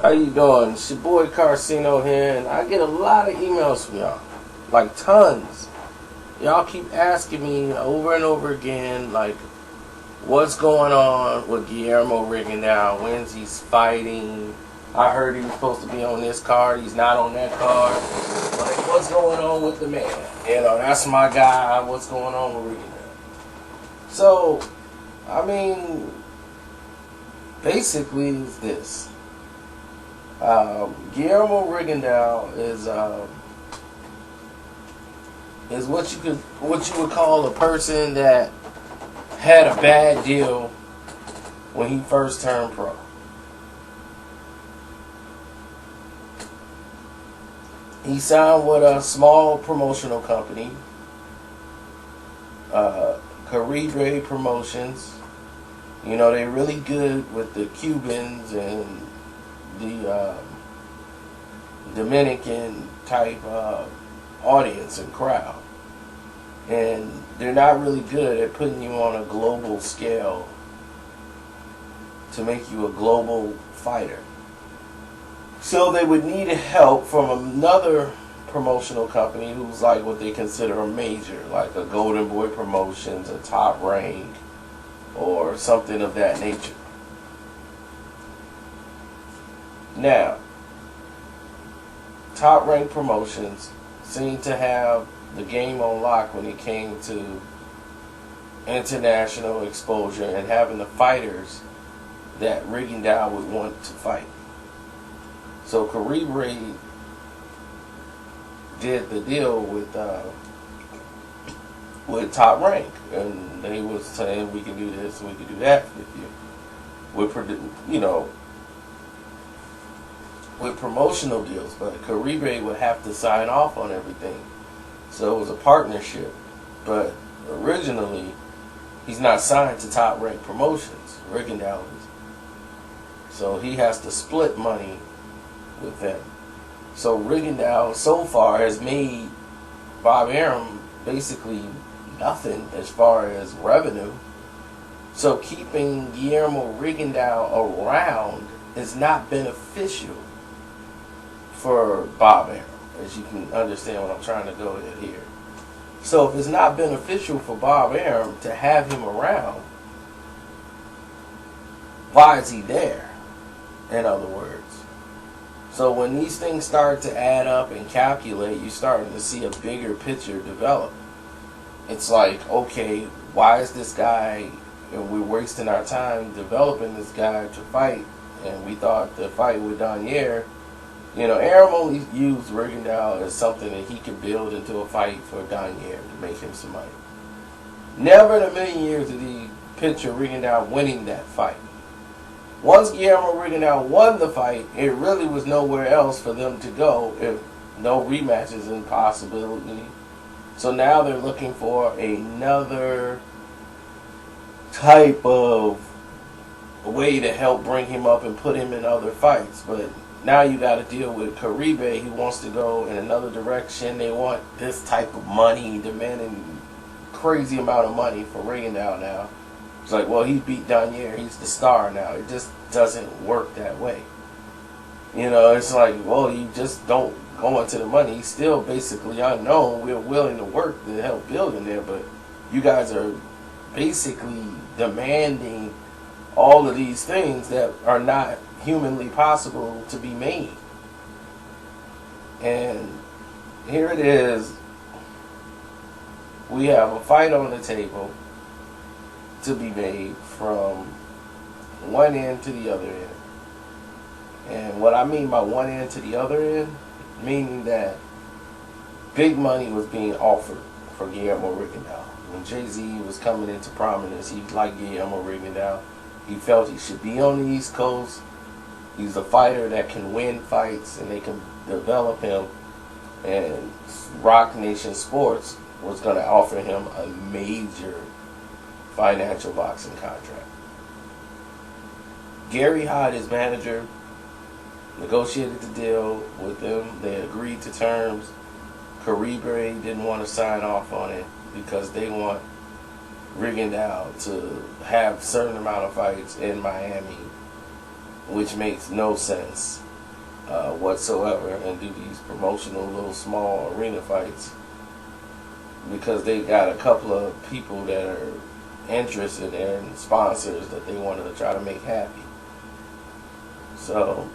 How you doing? It's your boy Carcino here, and I get a lot of emails from y'all. Like, tons. Y'all keep asking me over and over again, like, what's going on with Guillermo Rigondeaux? When's he's fighting? I heard he was supposed to be on this card. He's not on that card. Like, what's going on with the man? You know, that's my guy. What's going on with Rigondeaux? So, I mean, basically it's this. Guillermo Rigondeaux is what you would call a person that had a bad deal when he first turned pro. He signed with a small promotional company, Caribe Promotions. You know, they're really good with the Cubans and the Dominican type audience and crowd. And they're not really good at putting you on a global scale to make you a global fighter. So they would need help from another promotional company who's like what they consider a major, like a Golden Boy Promotions, a Top Rank, or something of that nature. Now, Top Rank Promotions seemed to have the game on lock when it came to international exposure and having the fighters that Rigondeaux would want to fight. So Caribe did the deal with Top Rank, and they was saying we can do this and we can do that with you. With promotional deals, but Caribe would have to sign off on everything. So it was a partnership, but originally he's not signed to Top Rank Promotions. Rigondeaux is. So he has to split money with them. So Rigondeaux so far has made Bob Arum basically nothing as far as revenue. So keeping Guillermo Rigondeaux around is not beneficial for Bob Arum, as you can understand what I'm trying to go at here. So if it's not beneficial for Bob Arum to have him around, why is he there? In other words. So when these things start to add up and calculate, you're starting to see a bigger picture develop. It's like, okay, why is this guy, and we're wasting our time developing this guy to fight, and we thought the fight with Danier, you know, Arum only used Rigondeaux as something that he could build into a fight for Danier to make him some money. Never in a million years did he picture Rigondeaux winning that fight. Once Guillermo Rigondeaux won the fight, it really was nowhere else for them to go if no rematches in possibility. So now they're looking for another type of way to help bring him up and put him in other fights. But now you got to deal with Caribe, who wants to go in another direction. They want this type of money, demanding crazy amount of money for Rigondeaux now. It's like, well, he beat Danier. He's the star now. It just doesn't work that way. You know, it's like, well, you just don't go into the money. He's still basically unknown. We're willing to work to help build him there, but you guys are basically demanding all of these things that are not humanly possible to be made. And here it is. We have a fight on the table to be made from one end to the other end. And what I mean by one end to the other end, meaning that big money was being offered for Guillermo Rigondeaux. When Jay-Z was coming into prominence, he liked Guillermo Rigondeaux. He felt he should be on the East Coast. He's a fighter that can win fights, and they can develop him. And Rock Nation Sports was going to offer him a major financial boxing contract. Gary Hott, his manager, negotiated the deal with them. They agreed to terms. Caribe didn't want to sign off on it because they want Rigondeaux to have a certain amount of fights in Miami, which makes no sense whatsoever and do these promotional little small arena fights because they got a couple of people that are interested in sponsors that they wanted to try to make happy. So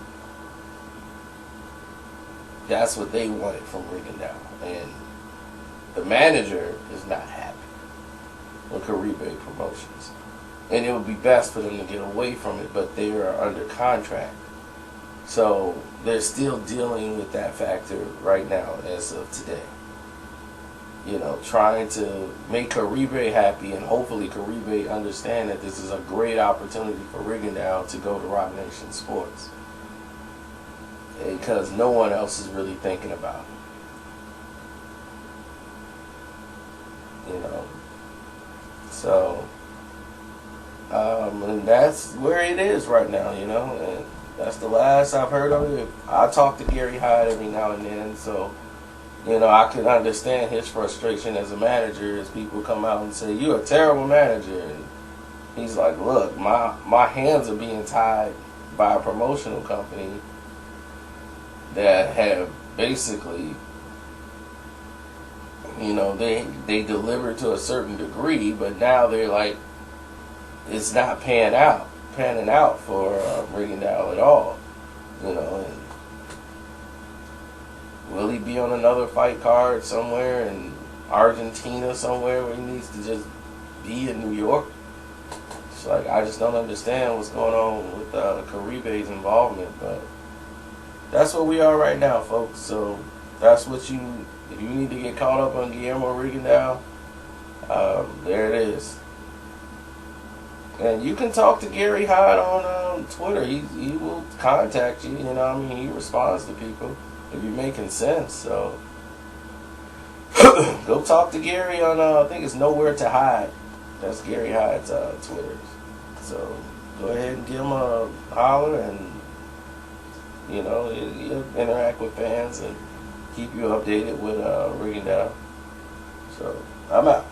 that's what they wanted from Rigondeaux, and the manager is not happy with Caribe Promotions, and it would be best for them to get away from it, but they are under contract, so they're still dealing with that factor right now as of today. You know, trying to make Caribe happy, and hopefully Caribe understand that this is a great opportunity for Rigondeaux to go to Rock Nation Sports, because no one else is really thinking about it. You know, so and that's where it is right now. You know, and that's the last I've heard of it. I talk to Gary Hyde every now and then, so you know I can understand his frustration as a manager as people come out and say you're a terrible manager, and he's like, look, my hands are being tied by a promotional company that have basically, you know, they deliver to a certain degree, but now they're like, it's not panning out for Rigondeaux at all, you know. And will he be on another fight card somewhere in Argentina somewhere where he needs to just be in New York? It's like, I just don't understand what's going on with Caribe's involvement, but that's where we are right now, folks. So that's what if you need to get caught up on Guillermo Rigondeaux, there it is. And you can talk to Gary Hyde on Twitter. He will contact you. You know, I mean, he responds to people if you're making sense. So go talk to Gary on I think it's Nowhere to Hide. That's Gary Hyde's Twitter. So go ahead and give him a holler, and you know, he'll interact with fans and keep you updated with Rigondeaux. So I'm out.